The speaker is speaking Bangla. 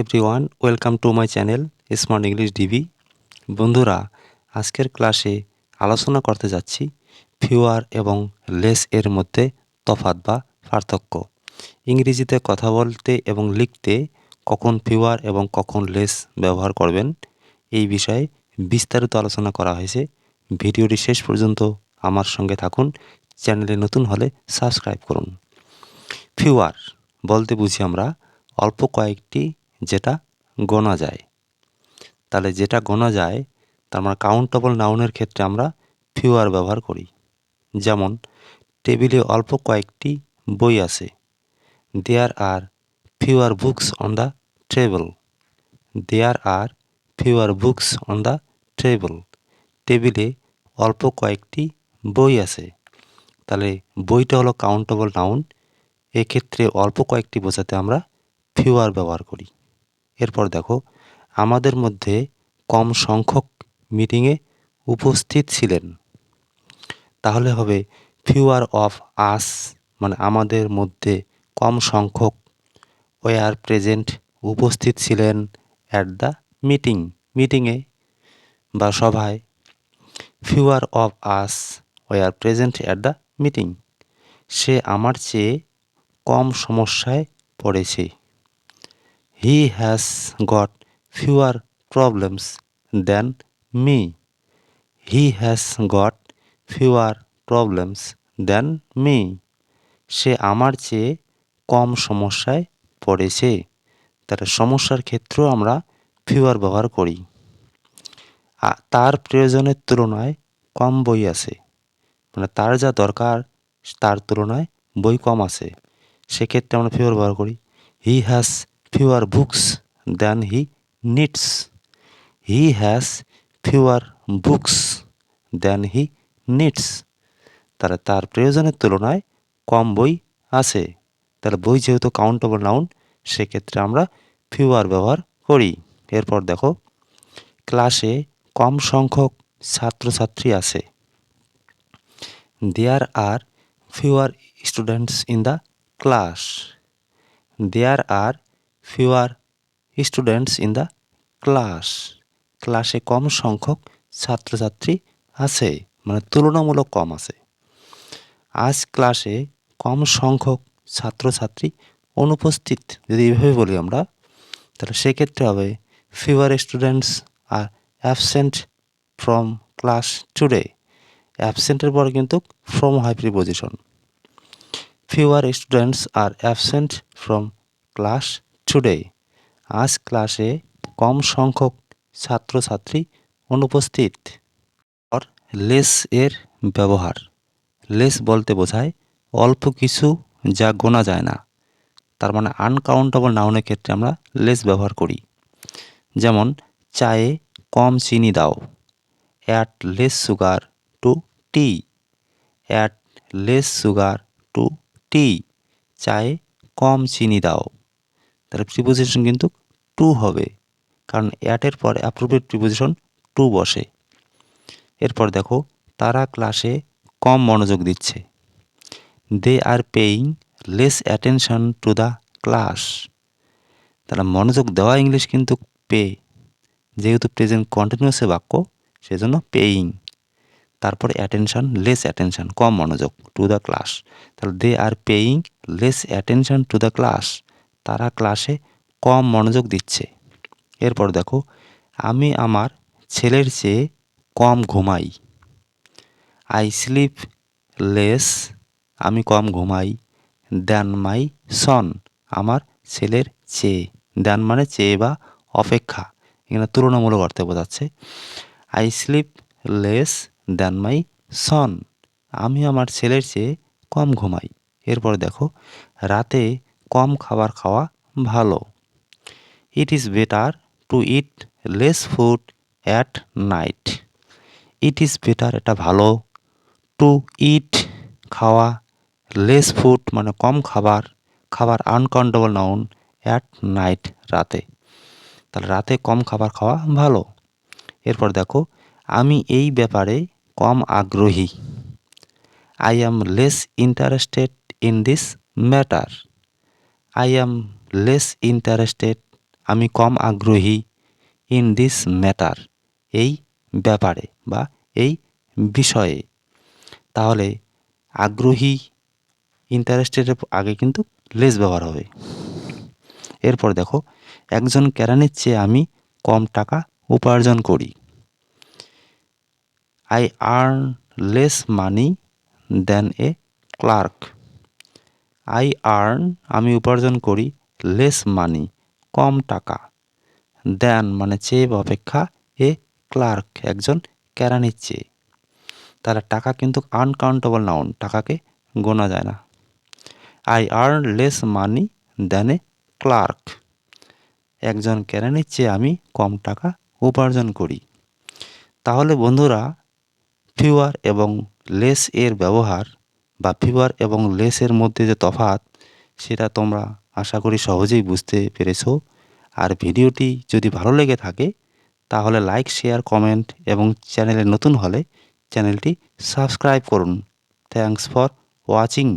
Everyone, welcome to my channel smart English DB. বন্ধুরা, আজকের ক্লাসে আলোচনা করতে যাচ্ছি ফিউয়ার এবং লেস এর মধ্যে তফাৎ বা পার্থক্য। ইংরেজিতে কথা বলতে এবং লিখতে কখন ফিউয়ার এবং কখন লেস ব্যবহার করবেন এই বিষয়ে বিস্তারিত আলোচনা করা হয়েছে। ভিডিওটি শেষ পর্যন্ত আমার সঙ্গে থাকুন। চ্যানেলে নতুন হলে সাবস্ক্রাইব করুন। ফিউয়ার বলতে বুঝি আমরা অল্প কয়েকটি যেটা গোনা যায়। তাহলে যেটা গোনা যায় তার মানে কাউন্টেবল নাউনের ক্ষেত্রে আমরা ফিউয়ার ব্যবহার করি। যেমন টেবিলে অল্প কয়েকটি বই আছে। There are fewer books on the table. There are fewer books on the table. টেবিলে অল্প কয়েকটি বই আছে। তাহলে বইটা হলো কাউন্টেবল নাউন। এক্ষেত্রে অল্প কয়েকটি বোঝাতে আমরা ফিউয়ার ব্যবহার করি। এরপর দেখো, আমাদের মধ্যে কম সংখ্যক মিটিংয়ে উপস্থিত ছিলেন। তাহলে হবে ফিউয়ার অফ আস, মানে আমাদের মধ্যে কম সংখ্যক ওয়ার প্রেজেন্ট উপস্থিত ছিলেন অ্যাট দ্য মিটিং, মিটিংয়ে বা সভায়। Fewer of us were present at the meeting. সে আমার চেয়ে কম সমস্যায় পড়েছে। He has got fewer problems than me. He has got fewer problems than me. সে আমার চেয়ে কম সমস্যায় পড়েছে। তার সমস্যার ক্ষেত্রেও আমরা ফিউয়ার ব্যবহার করি। তার প্রয়োজনের তুলনায় কম বই আছে, মানে তার যা দরকার তার তুলনায় বই কম আছে, সেক্ষেত্রে আমরা ফিউয়ার ব্যবহার করি। He has fewer books than he needs. He has fewer books than he needs. তার প্রয়োজনের তুলনায় কম বই আছে। তাহলে বই যেহেতু কাউন্টেবল নাউন, সেক্ষেত্রে আমরা ফিউয়ার ব্যবহার করি। এরপর দেখো, ক্লাসে কম সংখ্যক ছাত্রছাত্রী আছে। There are fewer students in the class. There are fewer students in the class. ক্লাসে কম সংখ্যক ছাত্রছাত্রী আছে, মানে তুলনামূলক কম আছে। আজ ক্লাসে কম সংখ্যক ছাত্রছাত্রী অনুপস্থিত। যদি এইভাবে বলি আমরা, তাহলে সেক্ষেত্রে হবে fewer students are absent from class today. অ্যাবসেন্টের পরে কিন্তু ফ্রম হয় preposition. Fewer students are absent from class today. আজ ক্লাসে কম সংখ্যক ছাত্রছাত্রী অনুপস্থিত। আর লেস এর ব্যবহার। লেস বলতে বোঝায় অল্প কিছু যা গোনা যায় না। তার মানে আনকাউন্টেবল নাউনের ক্ষেত্রে আমরা লেস ব্যবহার করি। যেমন চায়ে কম চিনি দাও। অ্যাড লেস সুগার টু টি। অ্যাড লেস সুগার টু টি। চায়ে কম চিনি দাও। তাহলে প্রিপোজিশন কিন্তু টু হবে, কারণ অ্যাটের পরে অ্যাপ্রোপ্রিয়েট প্রিপোজিশন টু বসে। এরপর দেখো, তারা ক্লাসে কম মনোযোগ দিচ্ছে। They are paying less attention to the class. তারা মনোযোগ দেওয়া ইংলিশ কিন্তু পে, যেহেতু প্রেজেন্ট কন্টিনিউয়াসে বাক্য সেজন্য পেইং, তারপরে অ্যাটেনশন, লেস অ্যাটেনশন, কম মনোযোগ, টু দ্য ক্লাস। তাহলে they are paying less attention to the class. তারা ক্লাসে কম মনোযোগ দিচ্ছে। এরপর দেখো, আমি আমার ছেলের চেয়ে কম ঘুমাই। আই স্লিপ লেস, আমি কম ঘুমাই, দ্যান মাই সন, আমার ছেলের চেয়ে। দ্যান মানে চেয়ে বা অপেক্ষা, এখানে তুলনামূলক অর্থে বোঝাচ্ছে। I sleep less than my son, আমি আমার ছেলের চেয়ে কম ঘুমাই। এরপর দেখো, রাতে কম খাবার খাওয়া ভালো। It is better to it less food at night. It is better, এটা ভালো, টু ইট খাওয়া, লেস ফুড মানে কম খাবার, খাবার আনকাউন্টেবল নাউন, অ্যাট নাইট রাতে। তাহলে রাতে কম খাবার খাওয়া ভালো। এরপর দেখো, আমি এই ব্যাপারে কম আগ্রহী। I am less interested in this matter. I am less interested, আমি কম আগ্রহী ইন দিস ম্যাটার, এই ব্যাপারে বা এই বিষয়ে। তাহলে আগ্রহী ইন্টারেস্টেডের আগে কিন্তু লেস ব্যবহার হবে। এরপর দেখো, একজন কেরানির চেয়ে আমি কম টাকা উপার্জন করি। I earn less money than a clerk. I earn আমি উপার্জন করি, লেস মানি কম টাকা, দ্যান মানে চেয়ে বা অপেক্ষা, এ ক্লার্ক একজন কেরানির চেয়ে। তাহলে টাকা কিন্তু আনকাউন্টেবল নাউন, টাকাকে গোনা যায় না। I earn less money than a clerk, একজন কেরানির চেয়ে আমি কম টাকা উপার্জন করি। তাহলে বন্ধুরা, ফিউয়ার এবং লেস এর ব্যবহার বা ফিউয়ার এবং লেসের মধ্যে যে তফাৎ, সেটা তোমরা আশা করি সহজেই বুঝতে পেরেছো। আর ভিডিওটি যদি ভালো লেগে থাকে তাহলে লাইক, শেয়ার, কমেন্ট এবং চ্যানেলে নতুন হলে চ্যানেলটি সাবস্ক্রাইব করুন। Thanks for watching.